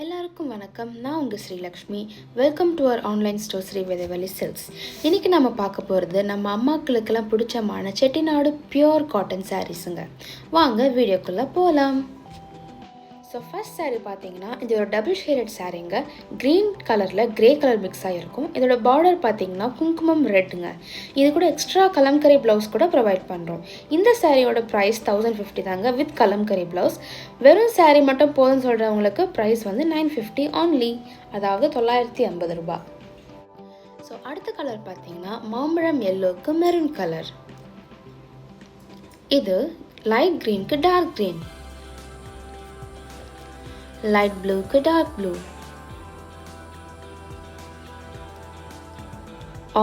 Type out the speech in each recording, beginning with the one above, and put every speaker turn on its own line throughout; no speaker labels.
எல்லாருக்கும் வணக்கம். நான் உங்கள் Srilakshmi. Welcome to our online store Sri Vedavalli silks. இன்றைக்கி நம்ம பார்க்க போகிறது நம்ம அம்மாக்களுக்கெல்லாம் பிடிச்சமான செட்டிநாடு பியோர் காட்டன் சாரீஸுங்க. வாங்க வீடியோக்குள்ளே போகலாம். ஸோ ஃபர்ஸ்ட் சாரீ பார்த்தீங்கன்னா இது ஒரு டபுள் ஷேடட் சாரீங்க. க்ரீன் கலரில் க்ரே கலர் மிக்ஸ் ஆகிருக்கும். இதோட பார்டர் பார்த்தீங்கன்னா குங்குமம் ரெட்டுங்க. இது கூட எக்ஸ்ட்ரா கலம்கரி ப்ளவுஸ் கூட ப்ரொவைட் பண்ணுறோம். இந்த சாரியோட ப்ரைஸ் 1050 தாங்க வித் கலம்கரி ப்ளவுஸ். வெறும் சாரீ மட்டும் போதும்னு சொல்கிறவங்களுக்கு ப்ரைஸ் வந்து 950 ஆன்லி, அதாவது 950 ரூபாய். ஸோ அடுத்த கலர் பார்த்தீங்கன்னா மாம்பழம் எல்லோவுக்கு மெரூன் கலர். இது லைட் க்ரீனுக்கு டார்க் க்ரீன், லைட் ப்ளூக்கு டார்க் ப்ளூ,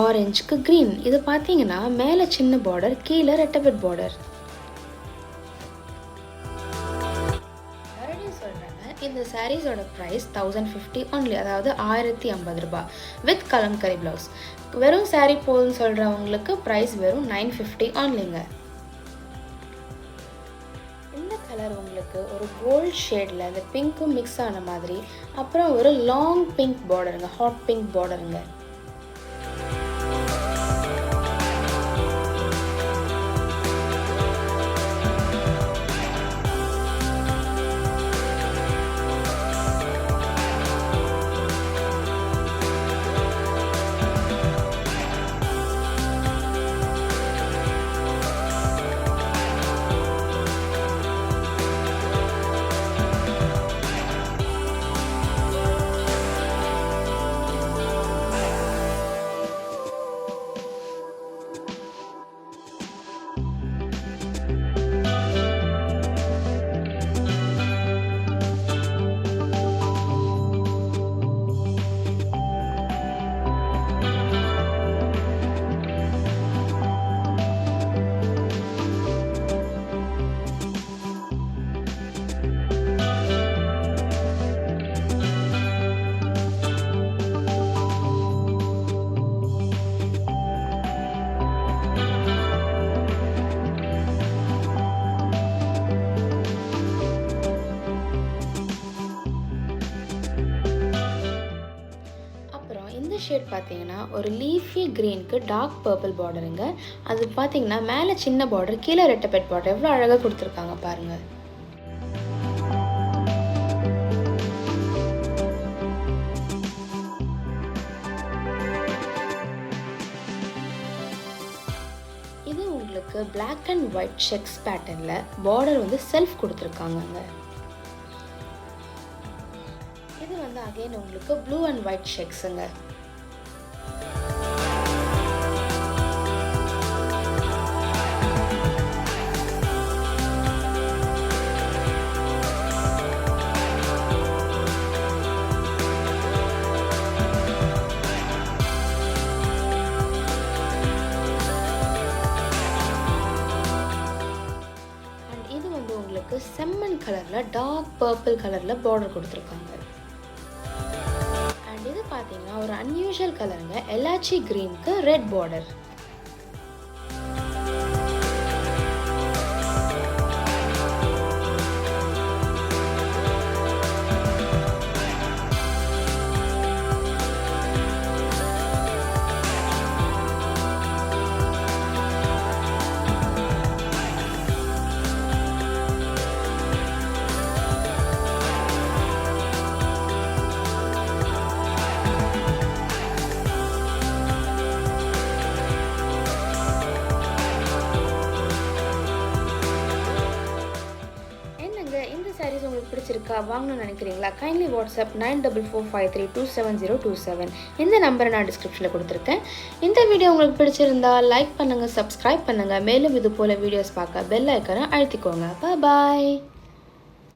ஆரஞ்சுக்கு க்ரீன். இது பார்த்தீங்கன்னா மேலே சின்ன பார்டர், கீழே ரெட்டபெட் பார்டர். மறுபடியும் சொல்கிறேங்க, இந்த சாரீஸோட ப்ரைஸ் 1050 ஒன்லி, அதாவது 1050 ரூபாய் வித் கலம்கரி ப்ளவுஸ். வெறும் சாரீ போதுன்னு சொல்கிறவங்களுக்கு ப்ரைஸ் வெறும் 950 ஆன்லிங்க. கலர் உங்களுக்கு ஒரு கோல்ட் ஷேடில் அந்த பிங்க்கும் மிக்ஸ் ஆன மாதிரி, அப்புறம் ஒரு லாங் பிங்க் பார்டருங்க, ஹாட் பிங்க் பார்டருங்க. இந்த ஷேட் பார்த்தீங்கன்னா ஒரு லீஃபி க்ரீனுக்கு டார்க் பர்பிள் பார்டருங்க. அது பார்த்தீங்கன்னா மேலே சின்ன பார்டர், கீழே ரெட்டபெட் பார்டர். எவ்வளோ அழகாக கொடுத்துருக்காங்க பாருங்கள். இது உங்களுக்கு பிளாக் அண்ட் ஒயிட் செக்ஸ் பேட்டர்னில் பார்டர் வந்து செல்ஃப் கொடுத்துருக்காங்க. இது வந்து அகைன் உங்களுக்கு ப்ளூ அண்ட் ஒயிட் செக்ஸுங்க. இது வந்து உங்களுக்கு செம்மன் கலரில் டார்க் பர்பிள் கலரில் பார்டர் கொடுத்துருக்காங்க. இது பார்த்தீங்கன்னா ஒரு அன்யூஷுவல் கலருங்க, எலாச்சி கிரீனுக்கு ரெட் பார்டர். இந்த சாரீஸ் உங்களுக்கு பிடிச்சிருக்கா, வாங்கணும்னு நினைக்கிறீங்களா? Kindly WhatsApp 9445327027. இந்த நம்பரை நான் டிஸ்கிரிப்ஷனில் கொடுத்துருக்கேன். இந்த வீடியோ உங்களுக்கு பிடிச்சிருந்தா லைக் பண்ணுங்கள், சப்ஸ்கிரைப் பண்ணுங்கள். மேலும் இது போல் வீடியோஸ் பார்க்க பெல் ஐக்கனை அழுத்திக்கோங்க. பாய்.